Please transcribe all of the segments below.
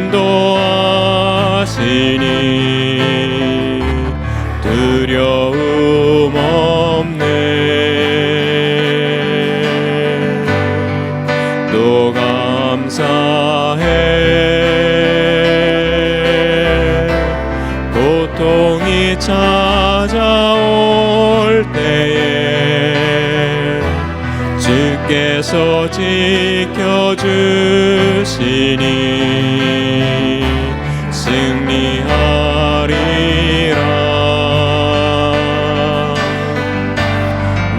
인도하시니 두려움 없네. 또 감사해. 고통이 찾아올 때에 주께서 지켜주시니 승리하리라.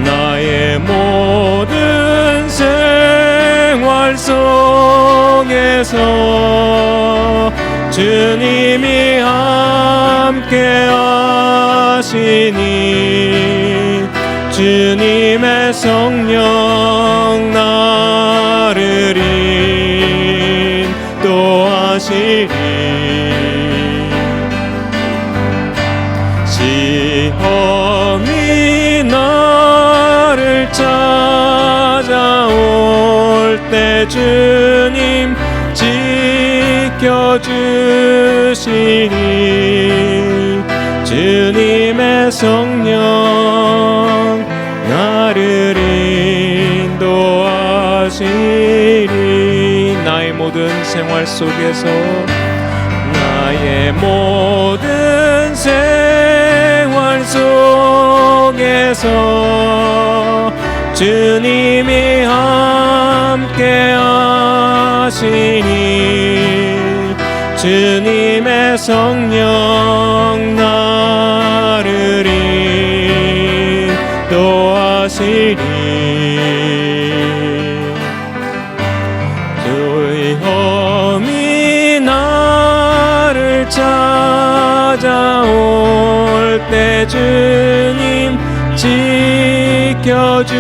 나의 모든 생활 속에서 주님이 함께 하시니 주님의 성령 나를 인도하시니 시험이 나를 찾아올 때 주님 지켜주시니 주님의 성령 나를 인도하시니 나의 모든 생활 속에서 나의 모든 생활 속에서 주님이 함께 하시니 주님의 성령 나를 인도하시니 두려움이 나를 찾아올 때 주님 지켜주시니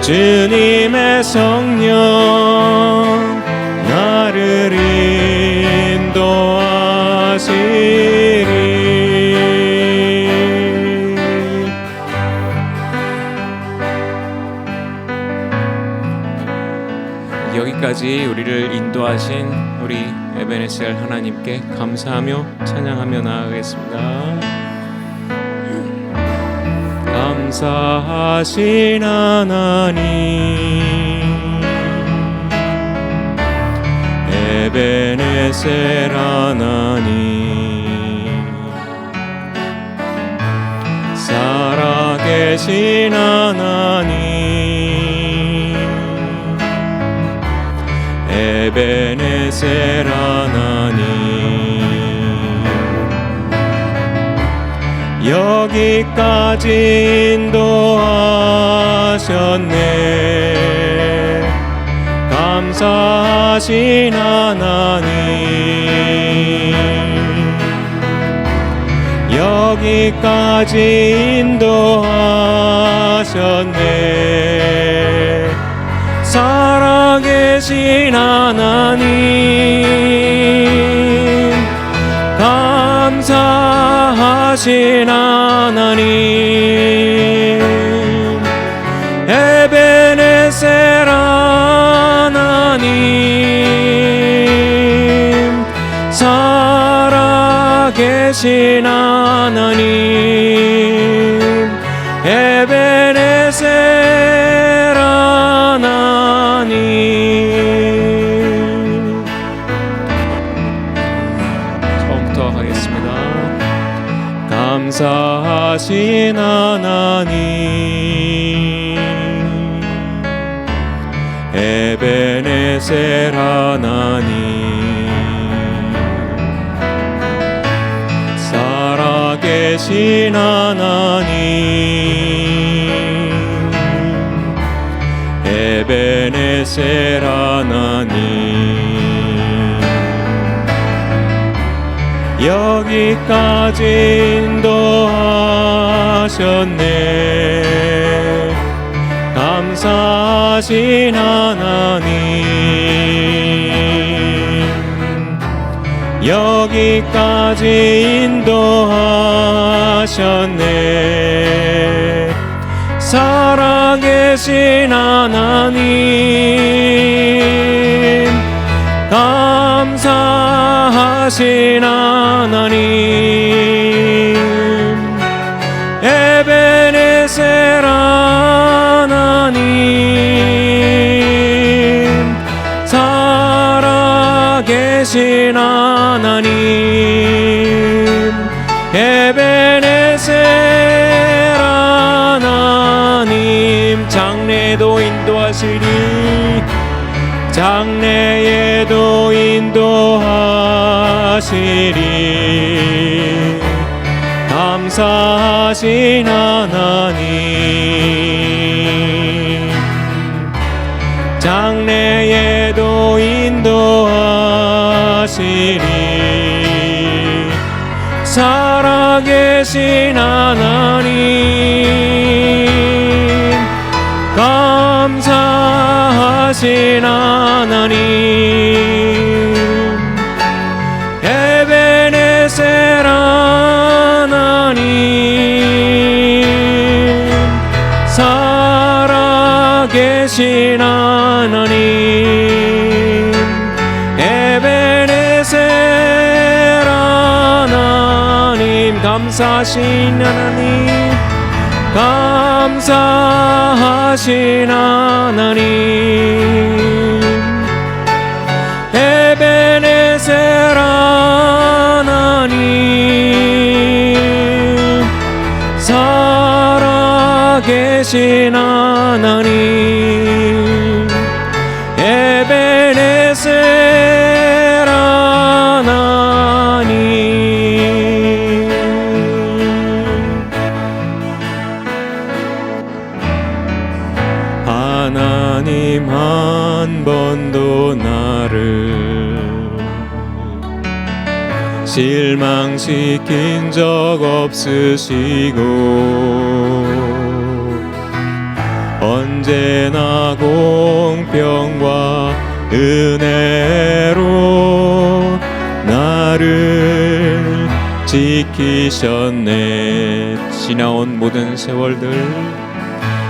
주님의 성령 나를 인도하시니 여기까지 우리를 인도하신 우리 에베네셀 하나님께 감사하며 찬양하며 나아가겠습니다. 감사하신 하나님 에베네셀 하나님 살아계신 하나님 에베네셀 하나님 여기까지 인도하셨네. 감사하신 하나님 여기까지 인도하셨네. 살아계신 하나님 감사하신 하나님 에베네셀 하나님 살아계신 하나님 에베네셀 하나님 처음부터 하겠습니다. 감사하신 하나님 에베네셀 하나님 살아계신 하나님 에베네셀 하나님 여기까지 인도하셨네. 감사하신 하나님 여기까지 인도하셨네. 살아계신 하나님 감사하신 하나님, 에베네셀 하나님, 살아계신 하나님, 에베네셀 하나님, 장래도 인도하시리, 장래에도 인도하시리. 감사하신 하나님, 장래에도 인도하시리. 살아계신 하나님, 감사하신 하나님, 에베네셀 하나님, 살아계신 하나님, 에베네셀 하나님, 감사하신 하나님, 감사하신 하나님, 에베네셀 하나님, 살아계신 하나님, 에베네셀 하나님. 하나님 한 번도 나를 실망시킨 적 없으시고 언제나 공평과 은혜로 나를 지키셨네. 지나온 모든 세월들,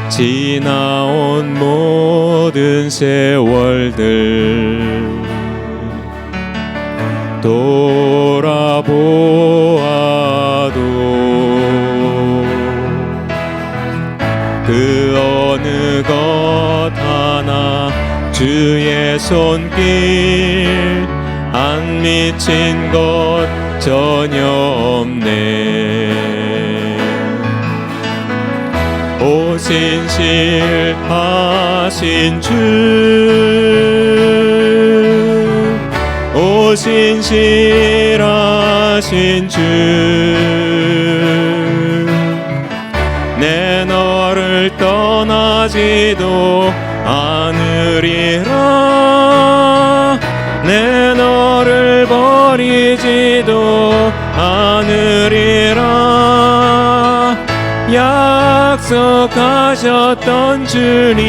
지나온 모든 세월들 돌아보아도 그 어느 것 하나 주의 손길 안 미친 것 전혀 없네. 오신실하신 주, 오신실하신 주, 내 너를 떠나지도 않으리라, 내 너를 버리지도 않으리라. 약속하셨던 주님,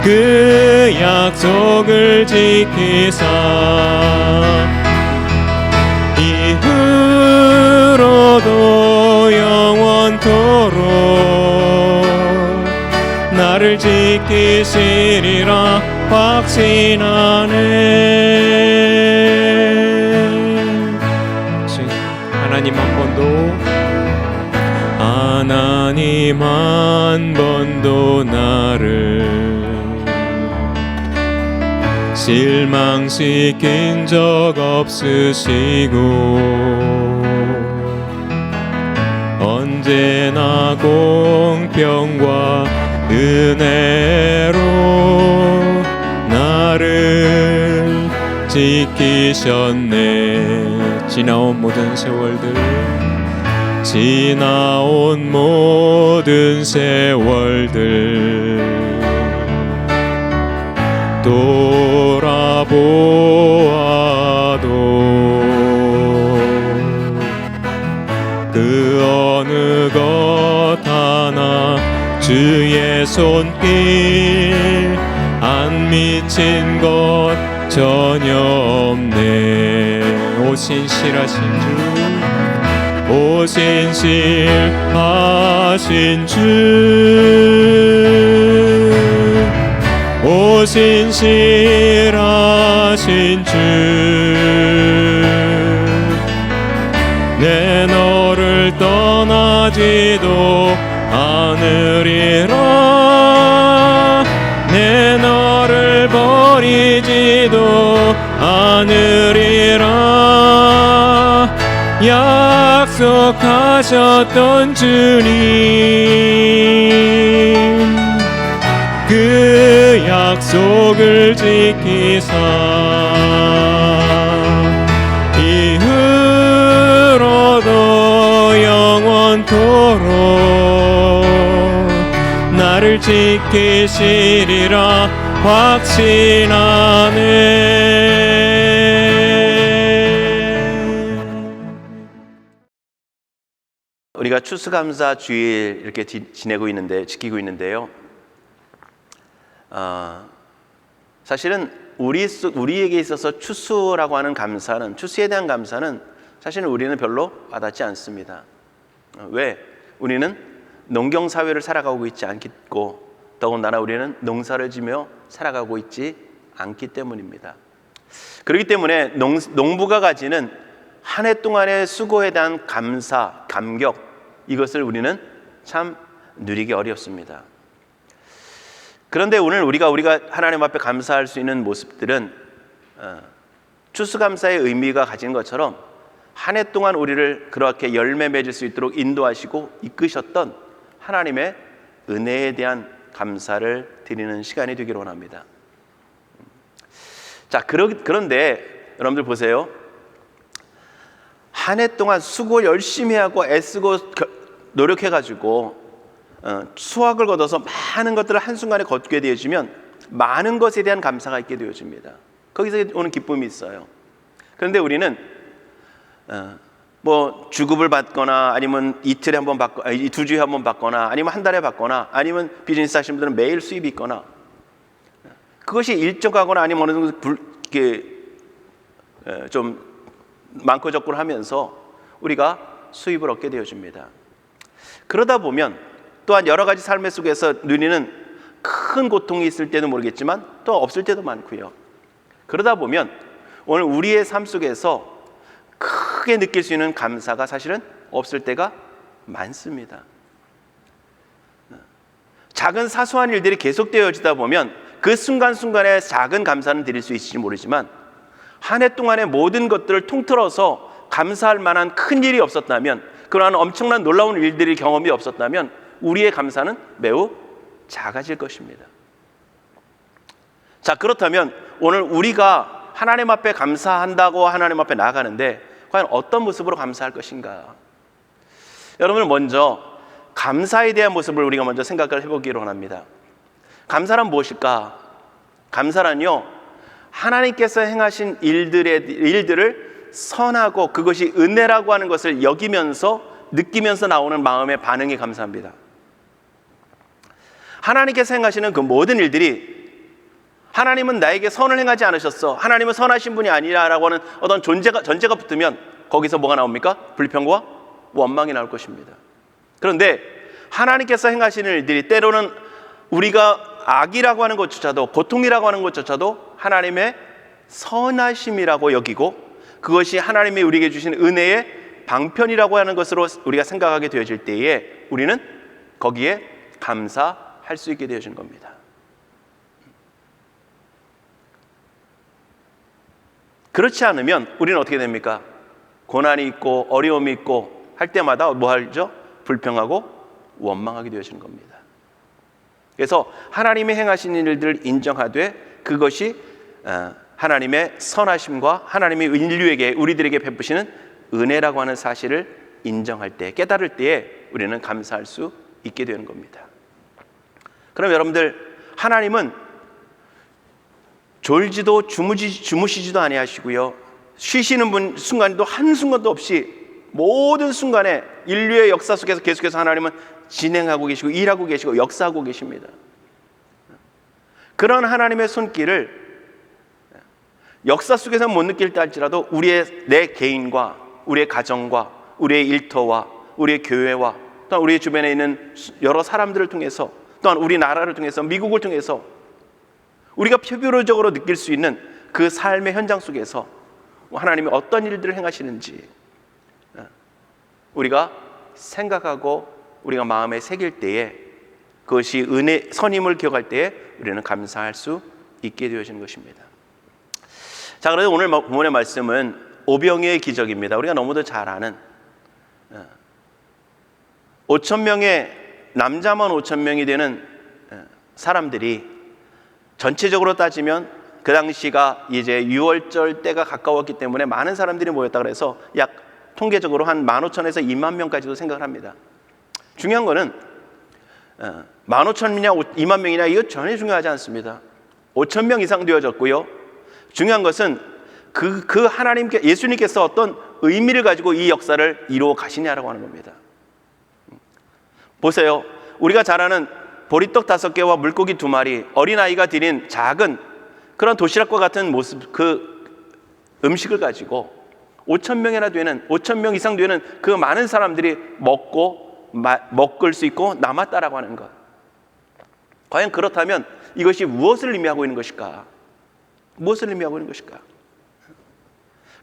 그 약속을 지키사 이후로도 영원토록 나를 지키시리라 확신하네. 하나님 한 번도 나를 실망시킨 적 없으시고 언제나 공평과 은혜로 나를 지키셨네. 지나온 모든 세월들, 지나온 모든 세월들 돌아보아도 그 어느 것 하나 주의 손길 안 미친 것 전혀 없네. 오신실하신 주, 오신실하신 주, 오 신실하신 주, 내 너를 떠나지도 않으리라. 내 너를 버리지도 않으리라. 약속하셨던 주님, 그 약속을 지키사 이후로도 영원토록 나를 지키시리라 확신하네. 우리가 추수감사 주일 이렇게 지키고 있는데요. 사실은 우리에게 있어서 추수라고 하는 감사는, 추수에 대한 감사는 사실은 우리는 별로 와닿지 않습니다. 왜? 우리는 농경사회를 살아가고 있지 않고, 더군다나 우리는 농사를 지며 살아가고 있지 않기 때문입니다. 그렇기 때문에 농부가 가지는 한 해 동안의 수고에 대한 감사, 감격, 이것을 우리는 참 누리기 어렵습니다. 그런데 오늘 우리가 하나님 앞에 감사할 수 있는 모습들은 추수감사의 의미가 가진 것처럼 한 해 동안 우리를 그렇게 열매 맺을 수 있도록 인도하시고 이끄셨던 하나님의 은혜에 대한 감사를 드리는 시간이 되기를 원합니다. 자, 그런데 여러분들 보세요. 한 해 동안 수고 열심히 하고 애쓰고 노력해가지고 수확을 거둬서 많은 것들을 한순간에 거두게 되어지면 많은 것에 대한 감사가 있게 되어집니다. 거기서 오는 기쁨이 있어요. 그런데 우리는 뭐 주급을 받거나 아니면 이틀에 한번 받거나 2주에 한번 받거나 아니면 한 달에 받거나 아니면 비즈니스 하시는 분들은 매일 수입이 있거나 그것이 일정하거나 아니면 어느 정도 좀 많고 적고를 하면서 우리가 수입을 얻게 되어집니다. 그러다 보면 또한 여러 가지 삶의 속에서 누리는 큰 고통이 있을 때도 모르겠지만 또 없을 때도 많고요. 그러다 보면 오늘 우리의 삶 속에서 크게 느낄 수 있는 감사가 사실은 없을 때가 많습니다. 작은 사소한 일들이 계속되어지다 보면 그 순간순간에 작은 감사는 드릴 수 있을지 모르지만 한 해 동안의 모든 것들을 통틀어서 감사할 만한 큰 일이 없었다면, 그러한 엄청난 놀라운 일들이 경험이 없었다면 우리의 감사는 매우 작아질 것입니다. 자, 그렇다면 오늘 우리가 하나님 앞에 감사한다고 하나님 앞에 나아가는데 과연 어떤 모습으로 감사할 것인가? 여러분, 먼저 감사에 대한 모습을 우리가 먼저 생각을 해보기로 합니다. 감사란 무엇일까? 감사란요, 하나님께서 행하신 일들을 선하고 그것이 은혜라고 하는 것을 여기면서 느끼면서 나오는 마음의 반응이 감사합니다. 하나님께서 행하시는 그 모든 일들이 하나님은 나에게 선을 행하지 않으셨어, 하나님은 선하신 분이 아니라라고 하는 어떤 전제가 붙으면 거기서 뭐가 나옵니까? 불평과 원망이 나올 것입니다. 그런데 하나님께서 행하시는 일들이 때로는 우리가 악이라고 하는 것조차도, 고통이라고 하는 것조차도 하나님의 선하심이라고 여기고 그것이 하나님이 우리에게 주신 은혜의 방편이라고 하는 것으로 우리가 생각하게 되어질 때에 우리는 거기에 감사할 수 있게 되어진 겁니다. 그렇지 않으면 우리는 어떻게 됩니까? 고난이 있고 어려움이 있고 할 때마다 뭐 하죠? 불평하고 원망하게 되어지는 겁니다. 그래서 하나님이 행하신 일들을 인정하되 그것이 하나님의 선하심과 하나님이 인류에게, 우리들에게 베푸시는 은혜라고 하는 사실을 인정할 때, 깨달을 때에 우리는 감사할 수 있게 되는 겁니다. 그럼 여러분들, 하나님은 졸지도 주무시지도 아니하시고요, 쉬시는 순간도 한순간도 없이 모든 순간에 인류의 역사 속에서 계속해서 하나님은 진행하고 계시고 일하고 계시고 역사하고 계십니다. 그런 하나님의 손길을 역사 속에서 못 느낄 때 할지라도 내 개인과 우리의 가정과 우리의 일터와 우리의 교회와 또한 우리 주변에 있는 여러 사람들을 통해서, 또한 우리나라를 통해서, 미국을 통해서 우리가 표면적으로 느낄 수 있는 그 삶의 현장 속에서 하나님이 어떤 일들을 행하시는지 우리가 생각하고 우리가 마음에 새길 때에 그것이 은혜, 선임을 기억할 때에 우리는 감사할 수 있게 되어지는 것입니다. 자, 그래서 오늘 본문의 말씀은 오병이의 기적입니다. 우리가 너무도 잘 아는 5,000명의 남자만 5,000명이 되는 사람들이 전체적으로 따지면 그 당시가 이제 6월절 때가 가까웠기 때문에 많은 사람들이 모였다 그래서 약 통계적으로 한 15,000에서 2만 명까지도 생각을 합니다. 중요한 거는 15,000이냐 2만 명이냐 이거 전혀 중요하지 않습니다. 5,000명 이상 되어졌고요. 중요한 것은 그 하나님께 예수님께서 어떤 의미를 가지고 이 역사를 이루어 가시냐라고 하는 겁니다. 보세요. 우리가 잘 아는 보리떡 5개와 물고기 2마리, 어린아이가 드린 작은 그런 도시락과 같은 모습, 그 음식을 가지고 5,000명 이상 되는 그 많은 사람들이 먹을 수 있고 남았다라고 하는 것. 과연 그렇다면 이것이 무엇을 의미하고 있는 것일까? 무엇을 의미하고 있는 것일까?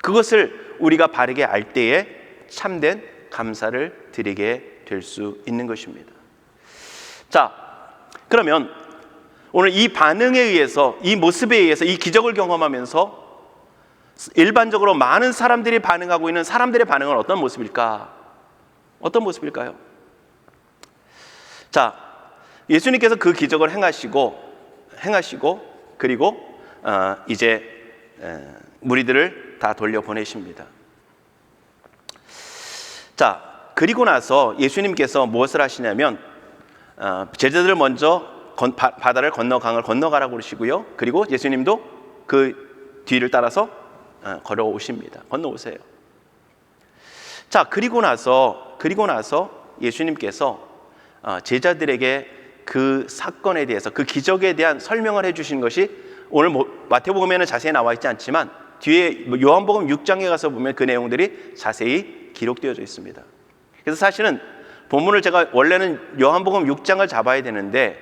그것을 우리가 바르게 알 때에 참된 감사를 드리게 될 수 있는 것입니다. 자, 그러면 오늘 이 반응에 의해서, 이 모습에 의해서, 이 기적을 경험하면서 일반적으로 많은 사람들이 반응하고 있는 사람들의 반응은 어떤 모습일까? 어떤 모습일까요? 자, 예수님께서 그 기적을 행하시고 그리고 이제 무리들을 다 돌려보내십니다. 자, 그리고 나서 예수님께서 무엇을 하시냐면 제자들을 먼저 바다를 강을 건너가라고 그러시고요. 그리고 예수님도 그 뒤를 따라서 걸어오십니다. 건너오세요. 자, 그리고 나서 예수님께서 제자들에게 그 사건에 대해서, 그 기적에 대한 설명을 해주신 것이 오늘 마태복음에는 자세히 나와 있지 않지만 뒤에 요한복음 6장에 가서 보면 그 내용들이 자세히 기록되어져 있습니다. 그래서 사실은 본문을 제가 원래는 요한복음 6장을 잡아야 되는데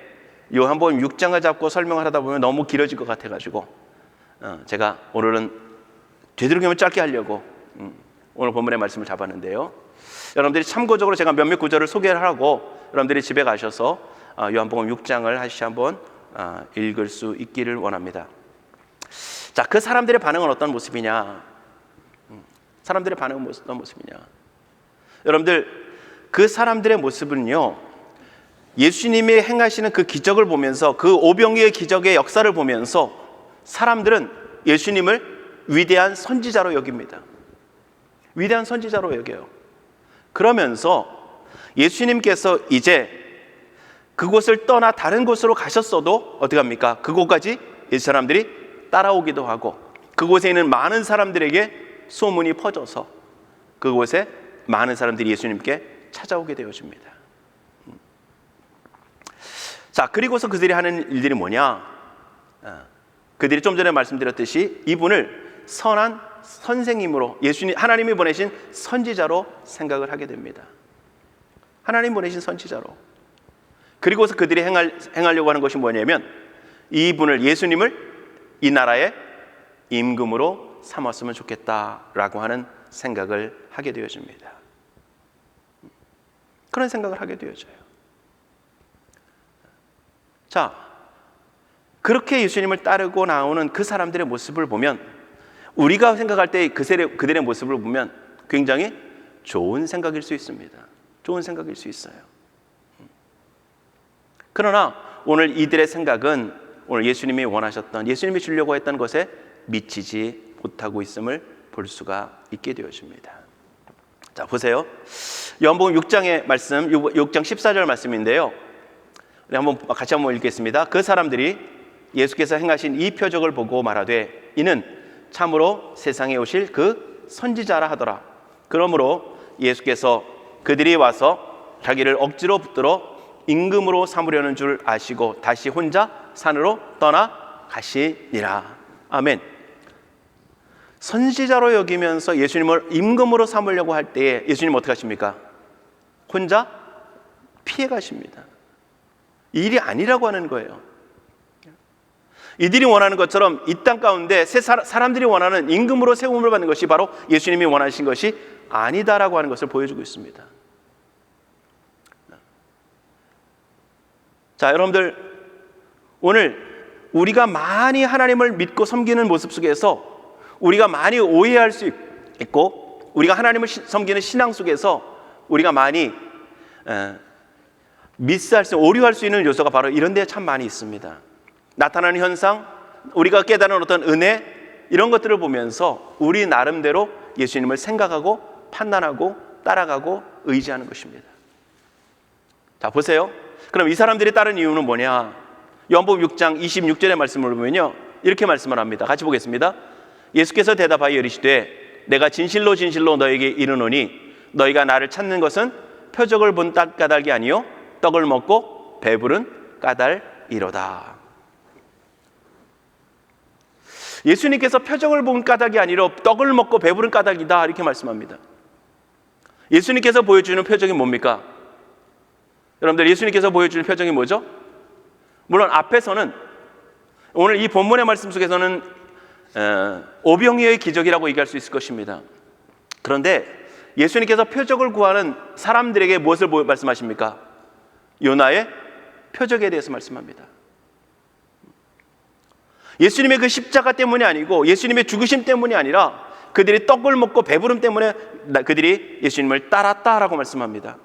요한복음 6장을 잡고 설명을 하다 보면 너무 길어질 것 같아가지고 제가 오늘은 되도록이면 짧게 하려고 오늘 본문의 말씀을 잡았는데요. 여러분들이 참고적으로 제가 몇몇 구절을 소개를 하고 여러분들이 집에 가셔서 요한복음 6장을 다시 한번 읽을 수 있기를 원합니다. 자, 그 사람들의 반응은 어떤 모습이냐? 사람들의 반응은 어떤 모습이냐? 여러분들, 그 사람들의 모습은요, 예수님이 행하시는 그 기적을 보면서, 그 오병이의 기적의 역사를 보면서 사람들은 예수님을 위대한 선지자로 여깁니다. 위대한 선지자로 여겨요. 그러면서 예수님께서 이제 그곳을 떠나 다른 곳으로 가셨어도 어떻게 합니까? 그곳까지 이 사람들이 따라오기도 하고 그곳에 있는 많은 사람들에게 소문이 퍼져서 그곳에 많은 사람들이 예수님께 찾아오게 되어집니다. 자, 그리고서 그들이 하는 일들이 뭐냐? 그들이 좀 전에 말씀드렸듯이 이분을 선한 선생님으로, 하나님이 보내신 선지자로 생각을 하게 됩니다. 하나님 보내신 선지자로. 그리고서 그들이 행하려고 하는 것이 뭐냐면 이분을, 예수님을 이 나라의 임금으로 삼았으면 좋겠다라고 하는 생각을 하게 되어집니다. 그런 생각을 하게 되어져요. 자, 그렇게 예수님을 따르고 나오는 그 사람들의 모습을 보면 우리가 생각할 때 그들의 모습을 보면 굉장히 좋은 생각일 수 있습니다. 좋은 생각일 수 있어요. 그러나 오늘 이들의 생각은 오늘 예수님이 원하셨던, 예수님이 주려고 했던 것에 미치지 못하고 있음을 볼 수가 있게 되어집니다. 자, 보세요. 요한복음 6장의 말씀, 6장 14절 말씀인데요. 우리 같이 한번 읽겠습니다. 그 사람들이 예수께서 행하신 이 표적을 보고 말하되 이는 참으로 세상에 오실 그 선지자라 하더라. 그러므로 예수께서 그들이 와서 자기를 억지로 붙들어 임금으로 삼으려는 줄 아시고 다시 혼자 산으로 떠나 가시니라. 아멘. 선지자로 여기면서 예수님을 임금으로 삼으려고 할 때에 예수님 어떻게 하십니까? 혼자 피해 가십니다. 이 일이 아니라고 하는 거예요. 이들이 원하는 것처럼 이 땅 가운데 사람들이 원하는 임금으로 세움을 받는 것이 바로 예수님이 원하신 것이 아니다라고 하는 것을 보여주고 있습니다. 자, 여러분들, 오늘 우리가 많이 하나님을 믿고 섬기는 모습 속에서 우리가 많이 오해할 수 있고, 우리가 하나님을 섬기는 신앙 속에서 우리가 많이 미스할 수, 오류할 수 있는 요소가 바로 이런 데 참 많이 있습니다. 나타나는 현상, 우리가 깨달은 어떤 은혜, 이런 것들을 보면서 우리 나름대로 예수님을 생각하고 판단하고 따라가고 의지하는 것입니다. 자, 보세요. 그럼 이 사람들이 따른 이유는 뭐냐? 요한복음 6장 26절의 말씀을 보면요, 이렇게 말씀을 합니다. 같이 보겠습니다. 예수께서 대답하여 이르시되 내가 진실로 진실로 너에게 이르노니 너희가 나를 찾는 것은 표적을 본 까닭이 아니요 떡을 먹고 배부른 까닭이로다. 예수님께서 표적을 본 까닭이 아니라 떡을 먹고 배부른 까닭이다, 이렇게 말씀합니다. 예수님께서 보여주는 표적이 뭡니까? 여러분들, 예수님께서 보여주는 표적이 뭐죠? 물론 앞에서는, 오늘 이 본문의 말씀 속에서는 오병이어의 기적이라고 얘기할 수 있을 것입니다. 그런데 예수님께서 표적을 구하는 사람들에게 무엇을 말씀하십니까? 요나의 표적에 대해서 말씀합니다. 예수님의 그 십자가 때문이 아니고 예수님의 죽으심 때문이 아니라 그들이 떡을 먹고 배부름 때문에 그들이 예수님을 따랐다라고 말씀합니다.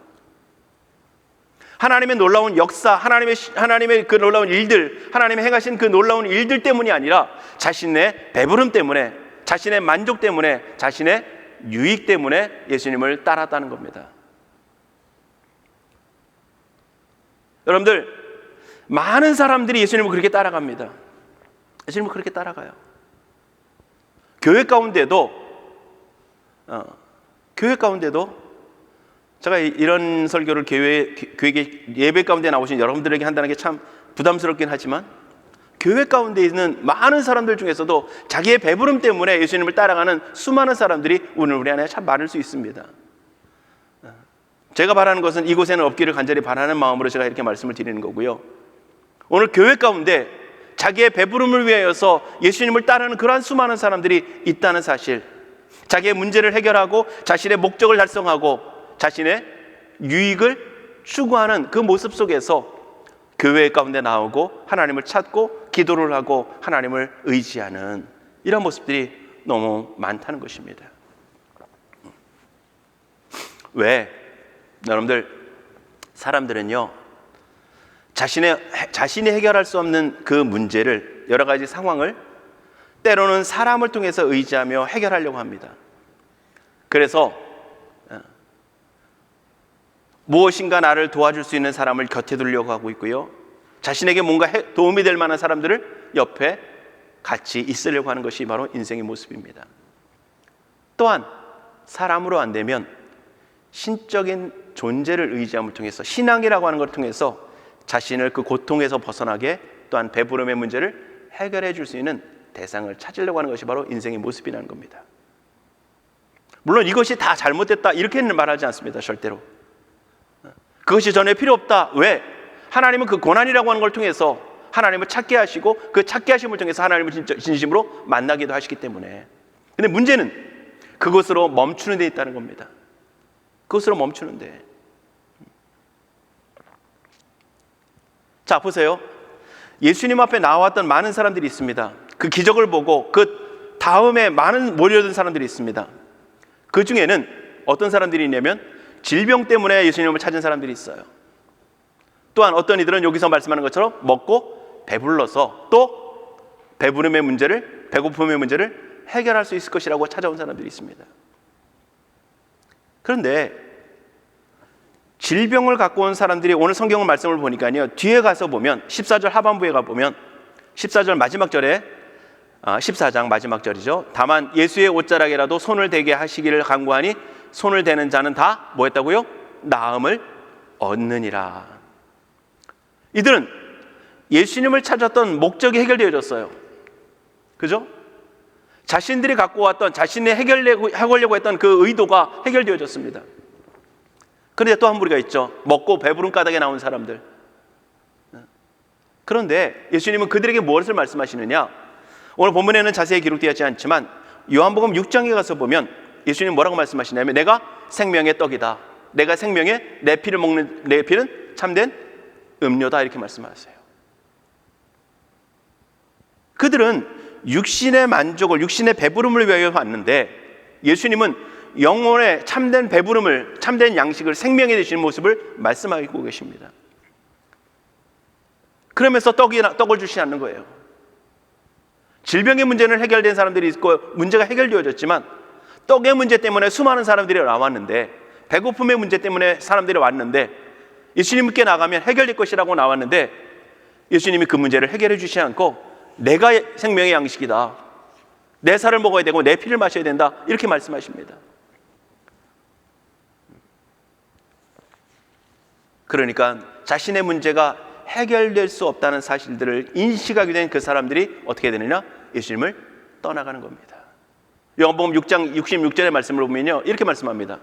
하나님의 놀라운 역사, 하나님의 그 놀라운 일들, 하나님의 행하신 그 놀라운 일들 때문이 아니라 자신의 배부름 때문에, 자신의 만족 때문에, 자신의 유익 때문에 예수님을 따랐다는 겁니다. 여러분들, 많은 사람들이 예수님을 그렇게 따라갑니다. 예수님을 그렇게 따라가요. 교회 가운데도 제가 이런 설교를 교회 예배 가운데 나오신 여러분들에게 한다는 게 참 부담스럽긴 하지만, 교회 가운데 있는 많은 사람들 중에서도 자기의 배부름 때문에 예수님을 따라가는 수많은 사람들이 오늘 우리 안에 참 많을 수 있습니다. 제가 바라는 것은 이곳에는 없기를 간절히 바라는 마음으로 제가 이렇게 말씀을 드리는 거고요. 오늘 교회 가운데 자기의 배부름을 위하여서 예수님을 따르는 그러한 수많은 사람들이 있다는 사실, 자기의 문제를 해결하고 자신의 목적을 달성하고 자신의 유익을 추구하는 그 모습 속에서 교회 가운데 나오고 하나님을 찾고 기도를 하고 하나님을 의지하는 이런 모습들이 너무 많다는 것입니다. 왜? 여러분들, 사람들은요, 자신이 해결할 수 없는 그 문제를, 여러 가지 상황을 때로는 사람을 통해서 의지하며 해결하려고 합니다. 그래서 무엇인가 나를 도와줄 수 있는 사람을 곁에 두려고 하고 있고요, 자신에게 뭔가 도움이 될 만한 사람들을 옆에 같이 있으려고 하는 것이 바로 인생의 모습입니다. 또한 사람으로 안 되면 신적인 존재를 의지함을 통해서, 신앙이라고 하는 것을 통해서 자신을 그 고통에서 벗어나게, 또한 배부름의 문제를 해결해 줄 수 있는 대상을 찾으려고 하는 것이 바로 인생의 모습이라는 겁니다. 물론 이것이 다 잘못됐다 이렇게는 말하지 않습니다. 절대로. 그것이 전혀 필요 없다. 왜? 하나님은 그 고난이라고 하는 걸 통해서 하나님을 찾게 하시고 그 찾게 하심을 통해서 하나님을 진심으로 만나기도 하시기 때문에. 근데 문제는 그것으로 멈추는 데 있다는 겁니다. 그것으로 멈추는데. 자, 보세요. 예수님 앞에 나왔던 많은 사람들이 있습니다. 그 기적을 보고 그 다음에 많은 몰려든 사람들이 있습니다. 그 중에는 어떤 사람들이 있냐면 질병 때문에 예수님을 찾은 사람들이 있어요. 또한 어떤 이들은 여기서 말씀하는 것처럼 먹고 배불러서 또 배부름의 문제를, 배고픔의 문제를 해결할 수 있을 것이라고 찾아온 사람들이 있습니다. 그런데 질병을 갖고 온 사람들이 오늘 성경 말씀을 보니까요, 뒤에 가서 보면 14절 하반부에 가보면 14절 마지막 절에 14장 마지막 절이죠. 다만 예수의 옷자락이라도 손을 대게 하시기를 간구하니 손을 대는 자는 다 뭐 했다고요? 나음을 얻느니라. 이들은 예수님을 찾았던 목적이 해결되어졌어요. 그죠? 자신들이 갖고 왔던, 자신이 해결하려고 했던 그 의도가 해결되어졌습니다. 그런데 또 한 무리가 있죠. 먹고 배부른 까닭에 나온 사람들. 그런데 예수님은 그들에게 무엇을 말씀하시느냐? 오늘 본문에는 자세히 기록되어 있지 않지만 요한복음 6장에 가서 보면 예수님 뭐라고 말씀하시냐면 내가 생명의 떡이다. 내가 생명의 내 피를 먹는 내 피는 참된 음료다 이렇게 말씀하세요. 그들은 육신의 만족을, 육신의 배부름을 위하여 왔는데 예수님은 영혼의 참된 배부름을, 참된 양식을 생명이 되시는 모습을 말씀하고 계십니다. 그러면서 떡을 주시지 않는 거예요. 질병의 문제는 해결된 사람들이 있고 문제가 해결되어졌지만 떡의 문제 때문에 수많은 사람들이 나왔는데, 배고픔의 문제 때문에 사람들이 왔는데 예수님께 나가면 해결될 것이라고 나왔는데 예수님이 그 문제를 해결해 주시지 않고 내가 생명의 양식이다, 내 살을 먹어야 되고 내 피를 마셔야 된다 이렇게 말씀하십니다. 그러니까 자신의 문제가 해결될 수 없다는 사실들을 인식하게 된 그 사람들이 어떻게 되느냐? 예수님을 떠나가는 겁니다. 요한복음 6장 66절의 말씀을 보면요, 이렇게 말씀합니다.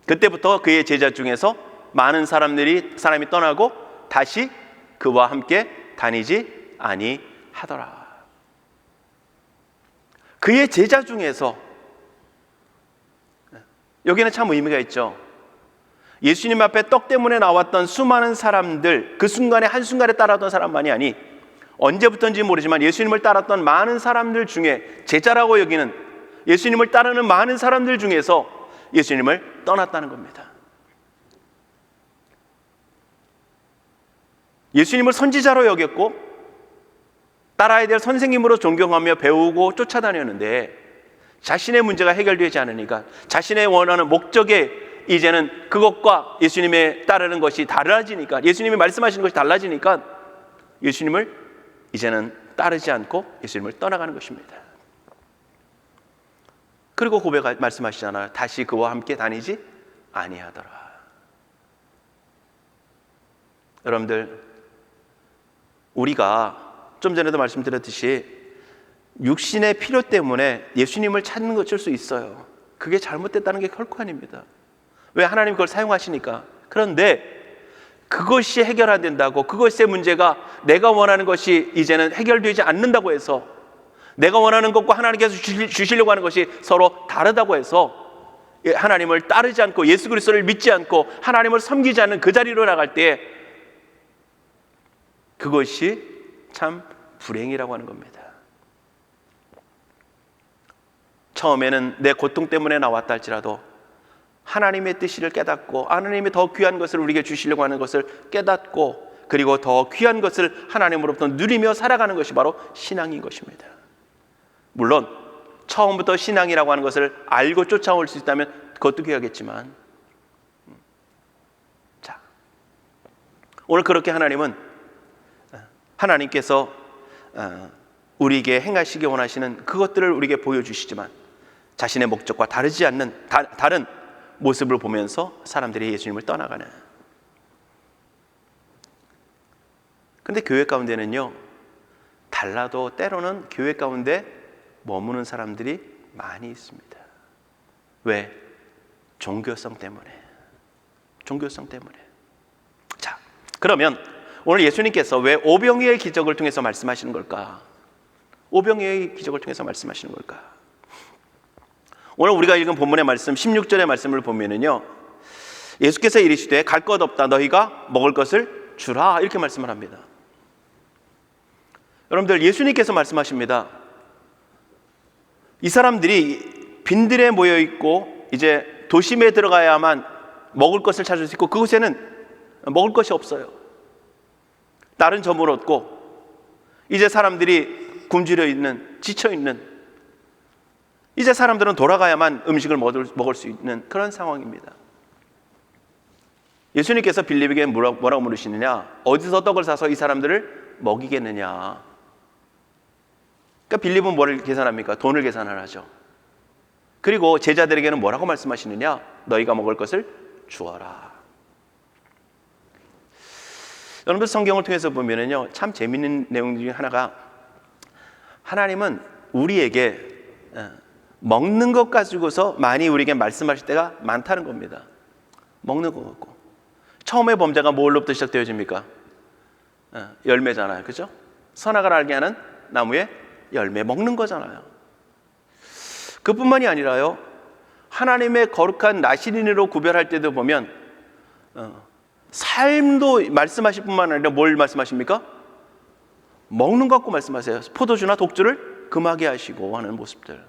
그때부터 그의 제자 중에서 많은 사람이 떠나고 다시 그와 함께 다니지 아니하더라. 그의 제자 중에서, 여기는 참 의미가 있죠. 예수님 앞에 떡 때문에 나왔던 수많은 사람들, 그 순간에 한순간에 따랐던 사람만이 아니 언제부터인지 모르지만 예수님을 따랐던 많은 사람들 중에, 제자라고 여기는 예수님을 따르는 많은 사람들 중에서 예수님을 떠났다는 겁니다. 예수님을 선지자로 여겼고 따라야 될 선생님으로 존경하며 배우고 쫓아다녔는데 자신의 문제가 해결되지 않으니까, 자신의 원하는 목적에 이제는 그것과 예수님의 따르는 것이 달라지니까, 예수님이 말씀하시는 것이 달라지니까 예수님을 이제는 따르지 않고 예수님을 떠나가는 것입니다. 그리고 말씀하시잖아요. 다시 그와 함께 다니지 아니하더라. 여러분들, 우리가 좀 전에도 말씀드렸듯이 육신의 필요 때문에 예수님을 찾는 것일 수 있어요. 그게 잘못됐다는 게 결코 아닙니다. 왜? 하나님 그걸 사용하시니까. 그런데 그것이 해결 안 된다고, 그것의 문제가 내가 원하는 것이 이제는 해결되지 않는다고 해서, 내가 원하는 것과 하나님께서 주시려고 하는 것이 서로 다르다고 해서 하나님을 따르지 않고 예수 그리스도를 믿지 않고 하나님을 섬기지 않는 그 자리로 나갈 때 그것이 참 불행이라고 하는 겁니다. 처음에는 내 고통 때문에 나왔다 할지라도 하나님의 뜻을 깨닫고 하나님의 더 귀한 것을 우리에게 주시려고 하는 것을 깨닫고, 그리고 더 귀한 것을 하나님으로부터 누리며 살아가는 것이 바로 신앙인 것입니다. 물론 처음부터 신앙이라고 하는 것을 알고 쫓아올 수 있다면 그것도 귀하겠지만, 자, 오늘 그렇게 하나님께서 우리에게 행하시기 원하시는 그것들을 우리에게 보여주시지만 자신의 목적과 다르지 않는 다른 모습을 보면서 사람들이 예수님을 떠나가는. 그런데 교회 가운데는요, 달라도 때로는 교회 가운데 머무는 사람들이 많이 있습니다. 왜? 종교성 때문에. 자, 그러면 오늘 예수님께서 왜 오병이어의 기적을 통해서 말씀하시는 걸까? 오병이어의 기적을 통해서 말씀하시는 걸까? 오늘 우리가 읽은 본문의 말씀 16절의 말씀을 보면은요, 예수께서 이르시되 갈 것 없다, 너희가 먹을 것을 주라 이렇게 말씀을 합니다. 여러분들, 예수님께서 말씀하십니다. 이 사람들이 빈들에 모여 있고 이제 도심에 들어가야만 먹을 것을 찾을 수 있고 그곳에는 먹을 것이 없어요. 다른 점을 얻고 이제 사람들이 굶주려 있는, 지쳐 있는, 이제 사람들은 돌아가야만 음식을 먹을 수 있는 그런 상황입니다. 예수님께서 빌립에게 뭐라고 물으시느냐? 어디서 떡을 사서 이 사람들을 먹이겠느냐? 그러니까 빌립은 뭐를 계산합니까? 돈을 계산을 하죠. 그리고 제자들에게는 뭐라고 말씀하시느냐? 너희가 먹을 것을 주어라. 여러분들, 성경을 통해서 보면은요, 참 재밌는 내용 중에 하나가, 하나님은 우리에게 먹는 것 가지고서 많이 우리에게 말씀하실 때가 많다는 겁니다. 먹는 것 같고. 처음에 범죄가 뭘로부터 시작되어집니까? 열매잖아요. 그죠? 선악을 알게 하는 나무의 열매 먹는 거잖아요. 그뿐만이 아니라요, 하나님의 거룩한 나시린으로 구별할 때도 보면 삶도 말씀하실 뿐만 아니라 뭘 말씀하십니까? 먹는 것 갖고 말씀하세요. 포도주나 독주를 금하게 하시고 하는 모습들.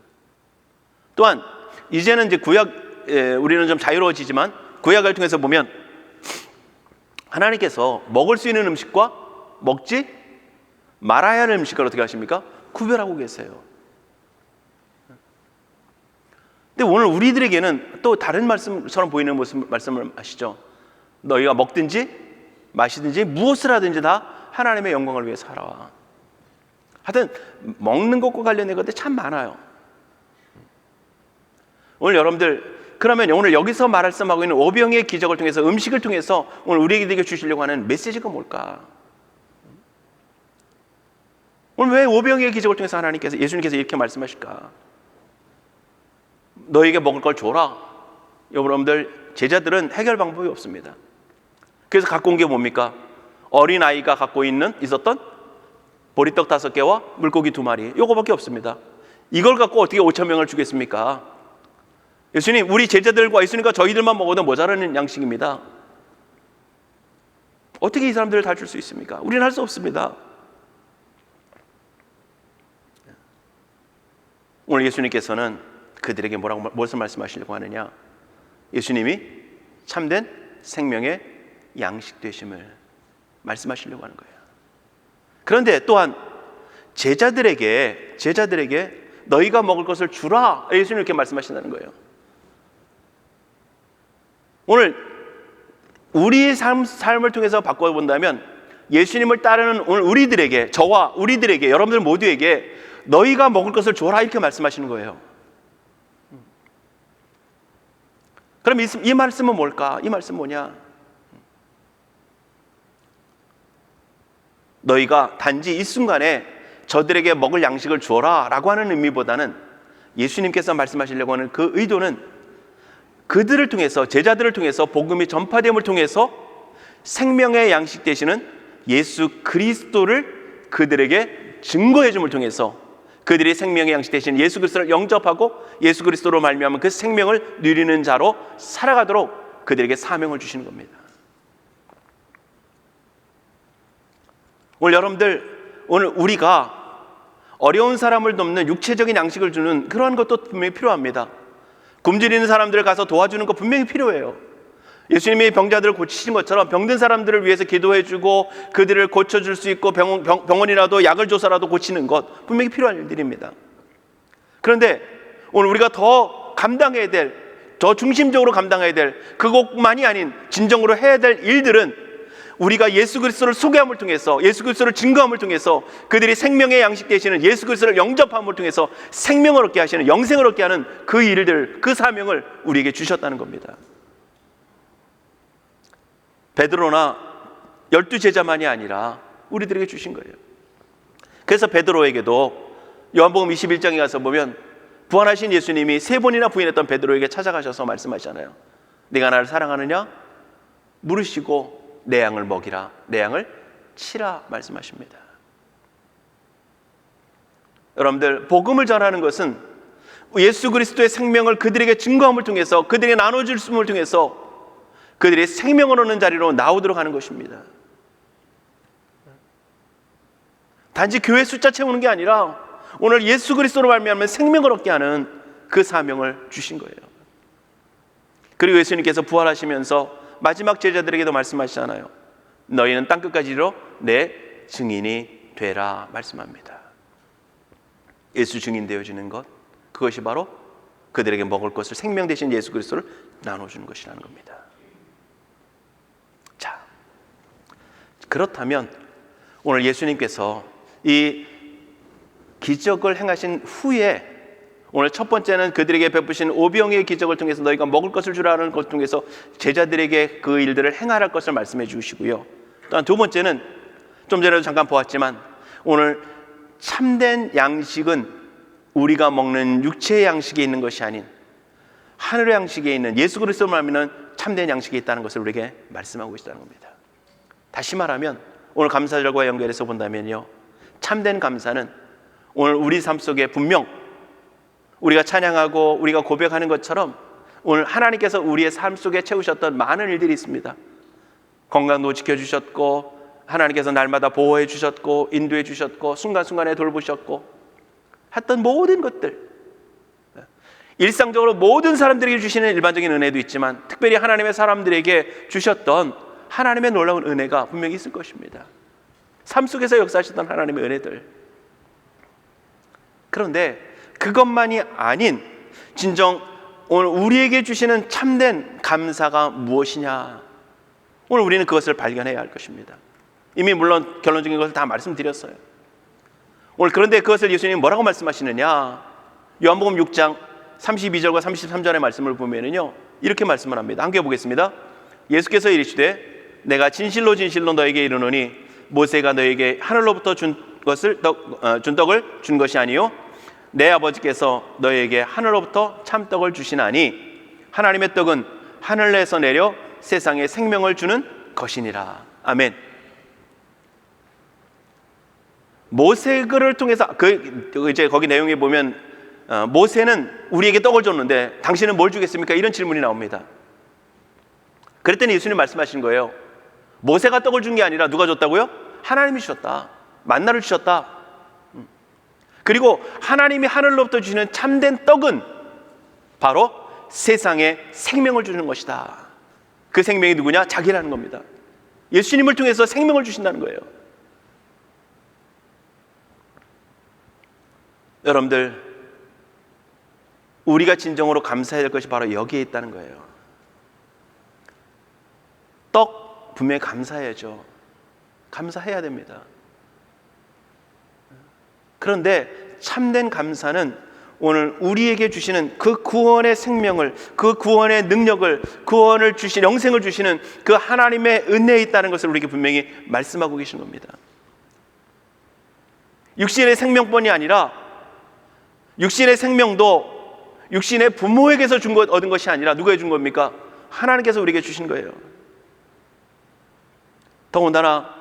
또한 이제는 이제 구약, 우리는 좀 자유로워지지만 구약을 통해서 보면 하나님께서 먹을 수 있는 음식과 먹지 말아야 하는 음식을 어떻게 하십니까? 구별하고 계세요. 근데 오늘 우리들에게는 또 다른 말씀처럼 보이는 말씀을 하시죠. 너희가 먹든지 마시든지 무엇을 하든지 다 하나님의 영광을 위해서 하라. 하여튼 먹는 것과 관련된 것들이 참 많아요. 오늘 여러분들, 그러면 오늘 여기서 말씀하고 있는 오병이의 기적을 통해서, 음식을 통해서 오늘 우리에게 주시려고 하는 메시지가 뭘까? 오늘 왜 오병이의 기적을 통해서 하나님께서, 예수님께서 이렇게 말씀하실까? 너에게 먹을 걸 줘라. 여러분들, 제자들은 해결 방법이 없습니다. 그래서 갖고 온 게 뭡니까? 어린아이가 갖고 있었던 보리떡 5개와 물고기 2마리, 요거밖에 없습니다. 이걸 갖고 어떻게 5,000명을 주겠습니까? 예수님, 우리 제자들과 예수님과 저희들만 먹어도 모자라는 양식입니다. 어떻게 이 사람들을 다 줄 수 있습니까? 우리는 할 수 없습니다. 오늘 예수님께서는 그들에게 무엇을 말씀하시려고 하느냐? 예수님이 참된 생명의 양식 되심을 말씀하시려고 하는 거예요. 그런데 또한 제자들에게 너희가 먹을 것을 주라, 예수님 이렇게 말씀하신다는 거예요. 오늘 우리의 삶을 통해서 바꿔본다면 예수님을 따르는 오늘 우리들에게, 저와 우리들에게, 여러분들 모두에게 너희가 먹을 것을 줘라, 이렇게 말씀하시는 거예요. 그럼 이 말씀은 뭘까? 이 말씀은 뭐냐? 너희가 단지 이 순간에 저들에게 먹을 양식을 주어라 라고 하는 의미보다는, 예수님께서 말씀하시려고 하는 그 의도는 그들을 통해서, 제자들을 통해서 복음이 전파됨을 통해서 생명의 양식 되시는 예수 그리스도를 그들에게 증거해 줌을 통해서 그들이 생명의 양식 되신 예수 그리스도를 영접하고 예수 그리스도로 말미암아 그 생명을 누리는 자로 살아가도록 그들에게 사명을 주시는 겁니다. 오늘 여러분들, 오늘 우리가 어려운 사람을 돕는 육체적인 양식을 주는 그런 것도 분명히 필요합니다. 굶주리는 사람들을 가서 도와주는 거 분명히 필요해요. 예수님이 병자들을 고치신 것처럼 병든 사람들을 위해서 기도해주고 그들을 고쳐줄 수 있고 병원이라도 약을 줘서라도 고치는 것 분명히 필요한 일들입니다. 그런데 오늘 우리가 더 감당해야 될, 더 중심적으로 감당해야 될 그것만이 아닌 진정으로 해야 될 일들은 우리가 예수 그리스도를 소개함을 통해서, 예수 그리스도를 증거함을 통해서 그들이 생명의 양식 되시는 예수 그리스도를 영접함을 통해서 생명을 얻게 하시는, 영생을 얻게 하는 그 일들, 그 사명을 우리에게 주셨다는 겁니다. 베드로나 12제자만이 아니라 우리들에게 주신 거예요. 그래서 베드로에게도 요한복음 21장에 가서 보면 부활하신 예수님이 3번이나 부인했던 베드로에게 찾아가셔서 말씀하시잖아요. 네가 나를 사랑하느냐? 물으시고 내 양을 먹이라, 내 양을 치라 말씀하십니다. 여러분들, 복음을 전하는 것은 예수 그리스도의 생명을 그들에게 증거함을 통해서, 그들에게 나눠주심을 통해서 그들이 생명을 얻는 자리로 나오도록 하는 것입니다. 단지 교회 숫자 채우는 게 아니라 오늘 예수 그리스도로 말미암아 생명을 얻게 하는 그 사명을 주신 거예요. 그리고 예수님께서 부활하시면서 마지막 제자들에게도 말씀하시잖아요. 너희는 땅끝까지 이르러 내 증인이 되라 말씀합니다. 예수 증인 되어지는 것, 그것이 바로 그들에게 먹을 것을, 생명 되신 예수 그리스도를 나눠주는 것이라는 겁니다. 자, 그렇다면 오늘 예수님께서 이 기적을 행하신 후에, 오늘 첫 번째는 그들에게 베푸신 오병이의 기적을 통해서 너희가 먹을 것을 주라는 것 통해서 제자들에게 그 일들을 행하라 것을 말씀해 주시고요. 또한 두 번째는 좀 전에도 잠깐 보았지만 오늘 참된 양식은 우리가 먹는 육체의 양식에 있는 것이 아닌 하늘의 양식에 있는 예수 그리스도를 말미는 참된 양식이 있다는 것을 우리에게 말씀하고 계시다는 겁니다. 다시 말하면 오늘 감사절과 연결해서 본다면요, 참된 감사는 오늘 우리 삶 속에 분명 우리가 찬양하고 우리가 고백하는 것처럼 오늘 하나님께서 우리의 삶 속에 채우셨던 많은 일들이 있습니다. 건강도 지켜주셨고, 하나님께서 날마다 보호해 주셨고, 인도해 주셨고, 순간순간에 돌보셨고, 했던 모든 것들, 일상적으로 모든 사람들에게 주시는 일반적인 은혜도 있지만 특별히 하나님의 사람들에게 주셨던 하나님의 놀라운 은혜가 분명히 있을 것입니다. 삶 속에서 역사하셨던 하나님의 은혜들. 그런데 그것만이 아닌 진정 오늘 우리에게 주시는 참된 감사가 무엇이냐, 오늘 우리는 그것을 발견해야 할 것입니다. 이미 물론 결론적인 것을 다 말씀드렸어요. 오늘 그런데 그것을 예수님이 뭐라고 말씀하시느냐, 요한복음 6장 32절과 33절의 말씀을 보면은요, 이렇게 말씀을 합니다. 함께 보겠습니다. 예수께서 이르시되 내가 진실로 진실로 너에게 이르노니 모세가 너에게 하늘로부터 준 떡을 준 것이 아니요 내 아버지께서 너에게 하늘로부터 참떡을 주시나니 하나님의 떡은 하늘에서 내려 세상에 생명을 주는 것이니라. 아멘. 모세를 통해서 이제 거기 내용에 보면 모세는 우리에게 떡을 줬는데 당신은 뭘 주겠습니까? 이런 질문이 나옵니다. 그랬더니 예수님 말씀하신 거예요. 모세가 떡을 준 게 아니라 누가 줬다고요? 하나님이 주셨다. 만나를 주셨다. 그리고 하나님이 하늘로부터 주시는 참된 떡은 바로 세상에 생명을 주는 것이다. 그 생명이 누구냐? 자기라는 겁니다. 예수님을 통해서 생명을 주신다는 거예요. 여러분들, 우리가 진정으로 감사해야 될 것이 바로 여기에 있다는 거예요. 떡 분명히 감사해야죠. 감사해야 됩니다. 그런데 참된 감사는 오늘 우리에게 주시는 그 구원의 생명을, 그 구원의 능력을, 구원을 주신, 영생을 주시는 그 하나님의 은혜에 있다는 것을 우리에게 분명히 말씀하고 계신 겁니다. 육신의 생명뿐이 아니라 육신의 생명도 육신의 부모에게서 얻은 것이 아니라 누구에게 준 겁니까? 하나님께서 우리에게 주신 거예요. 더군다나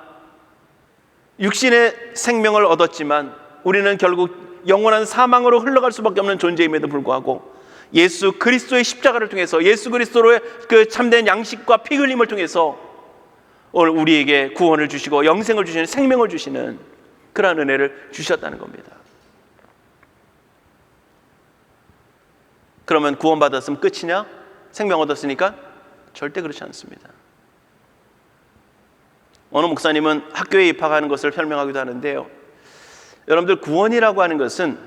육신의 생명을 얻었지만 우리는 결국 영원한 사망으로 흘러갈 수밖에 없는 존재임에도 불구하고 예수 그리스도의 십자가를 통해서, 예수 그리스도의 그 참된 양식과 피 흘림을 통해서 오늘 우리에게 구원을 주시고 영생을 주시는, 생명을 주시는 그러한 은혜를 주셨다는 겁니다. 그러면 구원받았으면 끝이냐? 생명 얻었으니까? 절대 그렇지 않습니다. 어느 목사님은 학교에 입학하는 것을 설명하기도 하는데요, 여러분들, 구원이라고 하는 것은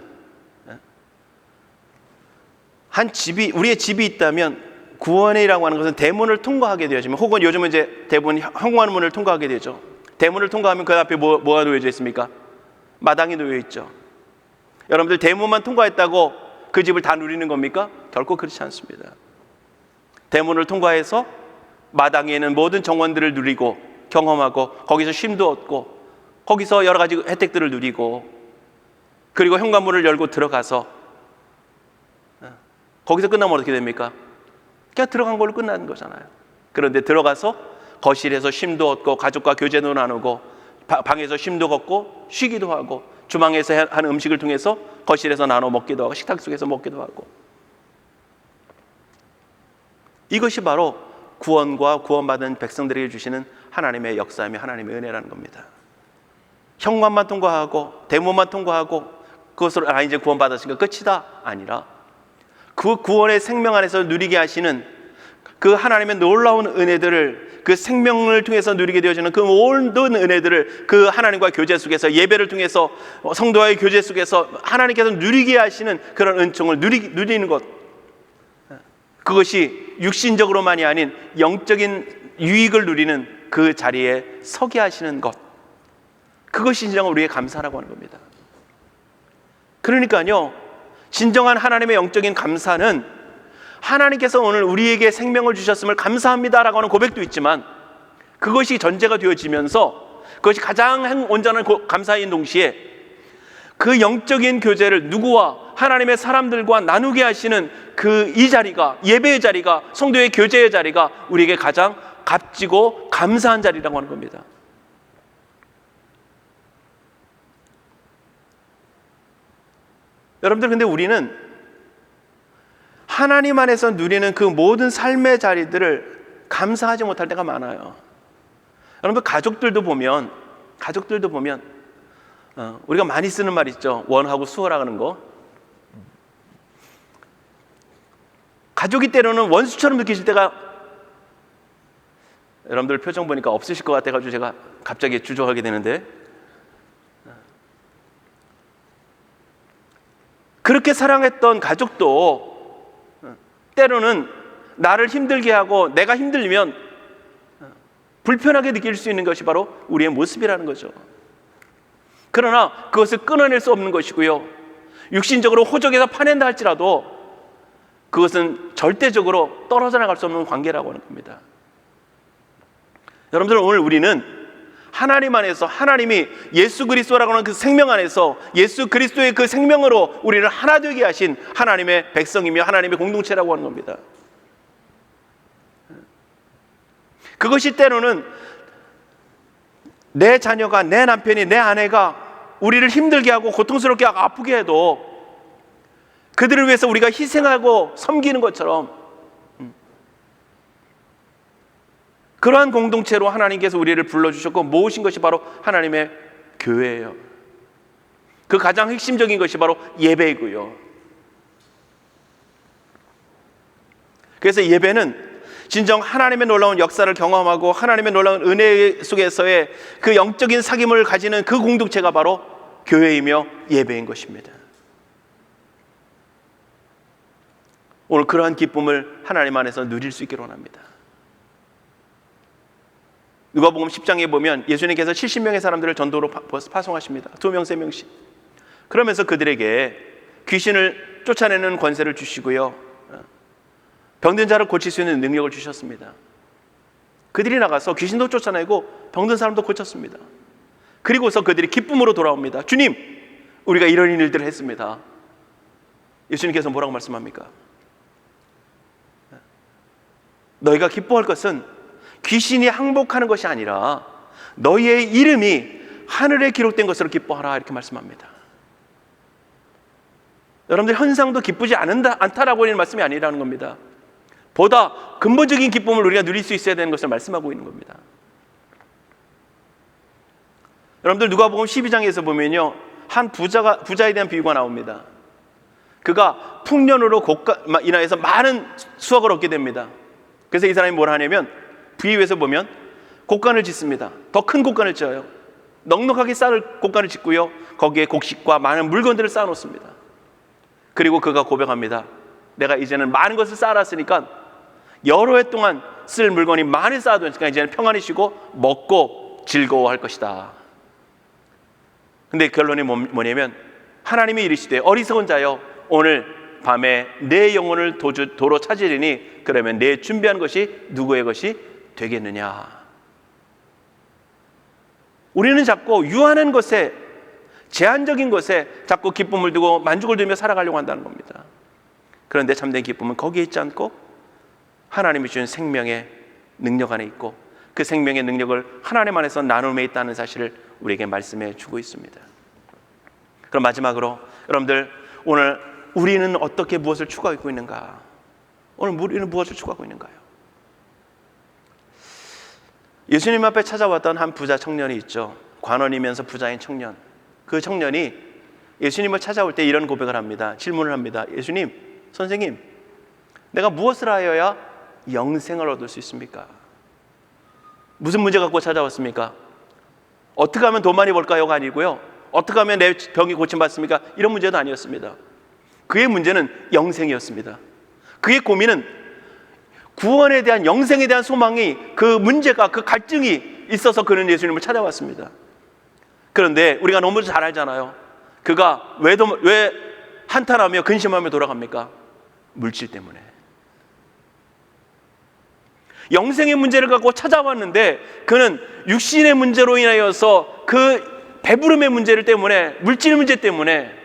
우리의 집이 있다면 구원이라고 하는 것은 대문을 통과하게 되어지면, 혹은 요즘은 이제 대부분 현관문을 통과하게 되죠. 대문을 통과하면 그 앞에 뭐가 놓여져 있습니까? 마당이 놓여 있죠. 여러분들, 대문만 통과했다고 그 집을 다 누리는 겁니까? 결코 그렇지 않습니다. 대문을 통과해서 마당에 있는 모든 정원들을 누리고 경험하고 거기서 쉼도 얻고 거기서 여러 가지 혜택들을 누리고, 그리고 현관문을 열고 들어가서 거기서 끝나면 어떻게 됩니까? 그냥 들어간 걸로 끝나는 거잖아요. 그런데 들어가서 거실에서 쉼도 얻고 가족과 교제도 나누고 방에서 쉼도 걷고 쉬기도 하고 주방에서 하는 음식을 통해서 거실에서 나눠 먹기도 하고 식탁 속에서 먹기도 하고, 이것이 바로 구원과 구원받은 백성들에게 주시는 하나님의 역사이며 하나님의 은혜라는 겁니다. 현관만 통과하고 대문만 통과하고 그것으로 이제 구원받았으니까 끝이다 아니라, 그 구원의 생명 안에서 누리게 하시는 그 하나님의 놀라운 은혜들을, 그 생명을 통해서 누리게 되어지는 그 모든 은혜들을 그 하나님과 교제 속에서, 예배를 통해서 성도와의 교제 속에서 하나님께서 누리게 하시는 그런 은총을 누리는 것, 그것이 육신적으로만이 아닌 영적인 유익을 누리는 그 자리에 서게 하시는 것, 그것이 진정한 우리의 감사라고 하는 겁니다. 그러니까요, 진정한 하나님의 영적인 감사는 하나님께서 오늘 우리에게 생명을 주셨음을 감사합니다라고 하는 고백도 있지만, 그것이 전제가 되어지면서 그것이 가장 온전한 감사인 동시에 그 영적인 교제를 누구와 하나님의 사람들과 나누게 하시는 그 이 자리가, 예배의 자리가, 성도의 교제의 자리가 우리에게 가장 값지고 감사한 자리라고 하는 겁니다. 여러분들, 근데 우리는 하나님 안에서 누리는 그 모든 삶의 자리들을 감사하지 못할 때가 많아요. 여러분들, 가족들도 보면 우리가 많이 쓰는 말 있죠. 원하고 수호라는 거. 가족이 때로는 원수처럼 느껴질 때가, 여러분들 표정 보니까 없으실 것 같아가지고 제가 갑자기 주저하게 되는데, 그렇게 사랑했던 가족도 때로는 나를 힘들게 하고 내가 힘들면 불편하게 느낄 수 있는 것이 바로 우리의 모습이라는 거죠. 그러나 그것을 끊어낼 수 없는 것이고요, 육신적으로 호적에서 파낸다 할지라도 그것은 절대적으로 떨어져 나갈 수 없는 관계라고 하는 겁니다. 여러분들, 오늘 우리는 하나님 안에서, 하나님이 예수 그리스도라고 하는 그 생명 안에서 예수 그리스도의 그 생명으로 우리를 하나 되게 하신 하나님의 백성이며 하나님의 공동체라고 하는 겁니다. 그것이 때로는 내 자녀가, 내 남편이, 내 아내가 우리를 힘들게 하고 고통스럽게 하고 아프게 해도 그들을 위해서 우리가 희생하고 섬기는 것처럼, 그러한 공동체로 하나님께서 우리를 불러주셨고 모으신 것이 바로 하나님의 교회예요. 그 가장 핵심적인 것이 바로 예배이고요. 그래서 예배는 진정 하나님의 놀라운 역사를 경험하고 하나님의 놀라운 은혜 속에서의 그 영적인 사귐을 가지는 그 공동체가 바로 교회이며 예배인 것입니다. 오늘 그러한 기쁨을 하나님 안에서 누릴 수 있기를 원합니다. 누가복음 10장에 보면 예수님께서 70명의 사람들을 전도로 파송하십니다. 2명, 3명씩. 그러면서 그들에게 귀신을 쫓아내는 권세를 주시고요, 병든 자를 고칠 수 있는 능력을 주셨습니다. 그들이 나가서 귀신도 쫓아내고 병든 사람도 고쳤습니다. 그리고서 그들이 기쁨으로 돌아옵니다. 주님, 우리가 이런 일들을 했습니다. 예수님께서 뭐라고 말씀합니까? 너희가 기뻐할 것은 귀신이 항복하는 것이 아니라 너희의 이름이 하늘에 기록된 것으로 기뻐하라, 이렇게 말씀합니다. 여러분들, 현상도 기쁘지 않다라고 하는 말씀이 아니라는 겁니다. 보다 근본적인 기쁨을 우리가 누릴 수 있어야 되는 것을 말씀하고 있는 겁니다. 여러분들, 누가복음 12장에서 보면요, 한 부자에 대한 비유가 나옵니다. 그가 풍년으로 인하여서 많은 수확을 얻게 됩니다. 그래서 이 사람이 뭘 하냐면, 비유에서 보면 곡간을 짓습니다. 더 큰 곡간을 지어요. 넉넉하게 쌓을 곡간을 짓고요, 거기에 곡식과 많은 물건들을 쌓아놓습니다. 그리고 그가 고백합니다. 내가 이제는 많은 것을 쌓아놨으니까 여러 해 동안 쓸 물건이 많이 쌓아두니까 이제는 평안히 쉬고 먹고 즐거워할 것이다. 근데 결론이 뭐냐면, 하나님이 이르시되 어리석은 자여, 오늘 밤에 내 영혼을 도로 찾으리니 그러면 내 준비한 것이 누구의 것이 되겠느냐. 우리는 자꾸 유한한 것에, 제한적인 것에 자꾸 기쁨을 두고 만족을 두며 살아가려고 한다는 겁니다. 그런데 참된 기쁨은 거기에 있지 않고 하나님이 주신 생명의 능력 안에 있고, 그 생명의 능력을 하나님 안에서 나눔에 있다는 사실을 우리에게 말씀해 주고 있습니다. 그럼 마지막으로 여러분들, 오늘 우리는 어떻게 무엇을 추구하고 있는가? 오늘 우리는 무엇을 추구하고 있는가요? 예수님 앞에 찾아왔던 한 부자 청년이 있죠. 관원이면서 부자인 청년. 그 청년이 예수님을 찾아올 때 이런 고백을 합니다. 질문을 합니다. 예수님, 선생님, 내가 무엇을 하여야 영생을 얻을 수 있습니까? 무슨 문제 갖고 찾아왔습니까? 어떻게 하면 돈 많이 벌까요가 아니고요, 어떻게 하면 내 병이 고침받습니까? 이런 문제도 아니었습니다. 그의 문제는 영생이었습니다. 그의 고민은 구원에 대한, 영생에 대한 소망이, 그 문제가, 그 갈증이 있어서 그는 예수님을 찾아왔습니다. 그런데 우리가 너무 잘 알잖아요. 그가 왜 한탄하며 근심하며 돌아갑니까? 물질 때문에. 영생의 문제를 갖고 찾아왔는데 그는 육신의 문제로 인하여서, 그 배부름의 문제를 때문에, 물질 문제 때문에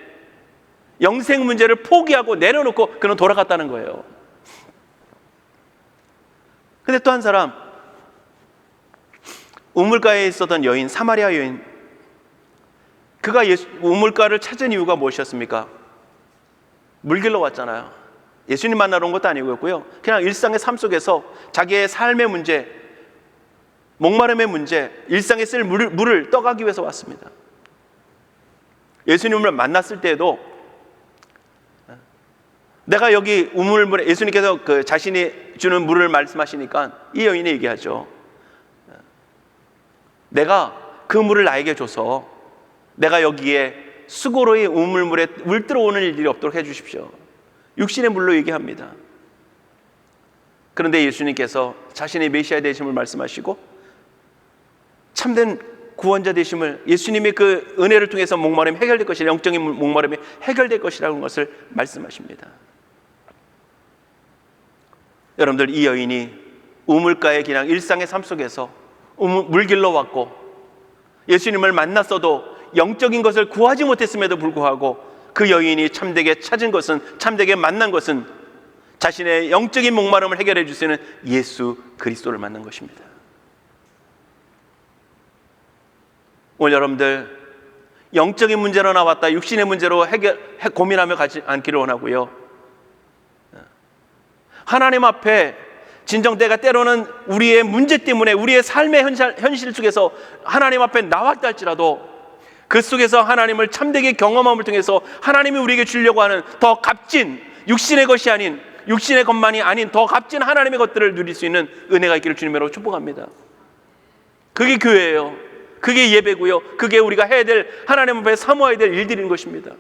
영생 문제를 포기하고 내려놓고 그는 돌아갔다는 거예요. 근데 또 한 사람, 우물가에 있었던 여인, 사마리아 여인, 그가 우물가를 찾은 이유가 무엇이었습니까? 물길로 왔잖아요. 예수님 만나러 온 것도 아니고요. 그냥 일상의 삶 속에서 자기의 삶의 문제, 목마름의 문제, 일상에 쓸 물을 떠가기 위해서 왔습니다. 예수님을 만났을 때에도 내가 여기 우물물에, 예수님께서 그 자신이 주는 물을 말씀하시니까 이 여인이 얘기하죠. 내가 그 물을 나에게 줘서 내가 여기에 수고로이 우물물에 물 들어오는 일이 없도록 해주십시오. 육신의 물로 얘기합니다. 그런데 예수님께서 자신의 메시아 되심을 말씀하시고 참된 구원자 되심을, 예수님의 그 은혜를 통해서 목마름이 해결될 것이라, 영적인 목마름이 해결될 것이라는 것을 말씀하십니다. 여러분들, 이 여인이 우물가에 그냥 일상의 삶 속에서 물길로 왔고 예수님을 만났어도 영적인 것을 구하지 못했음에도 불구하고 그 여인이 참되게 찾은 것은, 참되게 만난 것은 자신의 영적인 목마름을 해결해 줄 수 있는 예수 그리스도를 만난 것입니다. 오늘 여러분들, 영적인 문제로 나왔다 육신의 문제로 고민하며 가지 않기를 원하고요. 하나님 앞에 진정때가 때로는 우리의 문제 때문에 우리의 삶의 현실 속에서 하나님 앞에 나왔다 할지라도 그 속에서 하나님을 참되게 경험함을 통해서 하나님이 우리에게 주려고 하는 더 값진, 육신의 것이 아닌, 육신의 것만이 아닌 더 값진 하나님의 것들을 누릴 수 있는 은혜가 있기를 주님으로 축복합니다. 그게 교회예요. 그게 예배고요. 그게 우리가 해야 될, 하나님 앞에 사모해야 될 일들인 것입니다.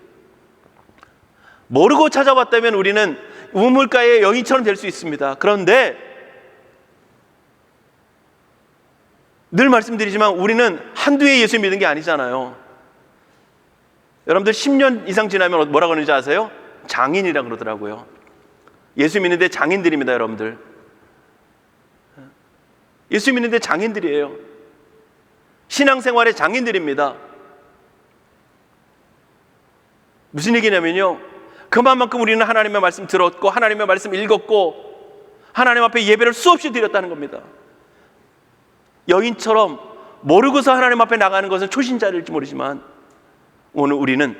모르고 찾아왔다면 우리는 우물가의 여인처럼 될 수 있습니다. 그런데 늘 말씀드리지만 우리는 한두 해 예수 믿는 게 아니잖아요. 여러분들 10년 이상 지나면 뭐라 그러는지 아세요? 장인이라고 그러더라고요. 예수 믿는데 장인들입니다. 여러분들, 예수 믿는데 장인들이에요. 신앙생활의 장인들입니다. 무슨 얘기냐면요, 그만큼 우리는 하나님의 말씀 들었고 하나님의 말씀 읽었고 하나님 앞에 예배를 수없이 드렸다는 겁니다. 여인처럼 모르고서 하나님 앞에 나가는 것은 초신자일지 모르지만 오늘 우리는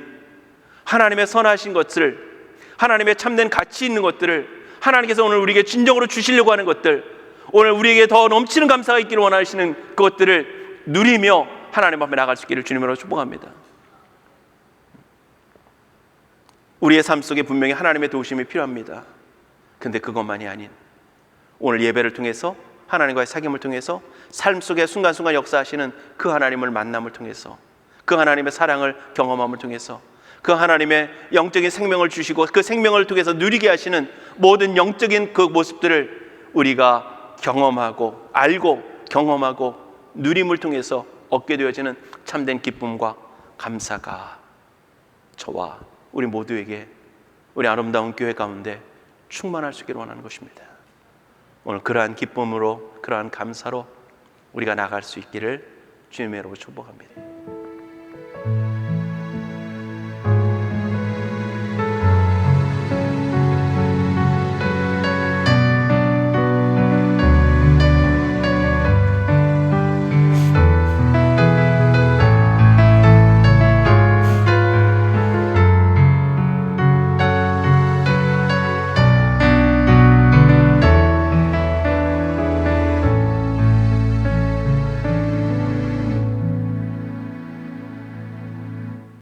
하나님의 선하신 것을, 하나님의 참된 가치 있는 것들을, 하나님께서 오늘 우리에게 진정으로 주시려고 하는 것들, 오늘 우리에게 더 넘치는 감사가 있기를 원하시는 그것들을 누리며 하나님 앞에 나갈 수 있기를 주님으로 축복합니다. 우리의 삶 속에 분명히 하나님의 도우심이 필요합니다. 근데 그것만이 아닌 오늘 예배를 통해서 하나님과의 사귐을 통해서 삶 속에 순간순간 역사하시는 그 하나님을 만남을 통해서, 그 하나님의 사랑을 경험함을 통해서, 그 하나님의 영적인 생명을 주시고 그 생명을 통해서 누리게 하시는 모든 영적인 그 모습들을 우리가 경험하고 알고 경험하고 누림을 통해서 얻게 되어지는 참된 기쁨과 감사가 저와 우리 모두에게 우리 아름다운 교회 가운데 충만할 수 있기를 원하는 것입니다. 오늘 그러한 기쁨으로, 그러한 감사로 우리가 나갈 수 있기를 주님의 이름으로 축복합니다.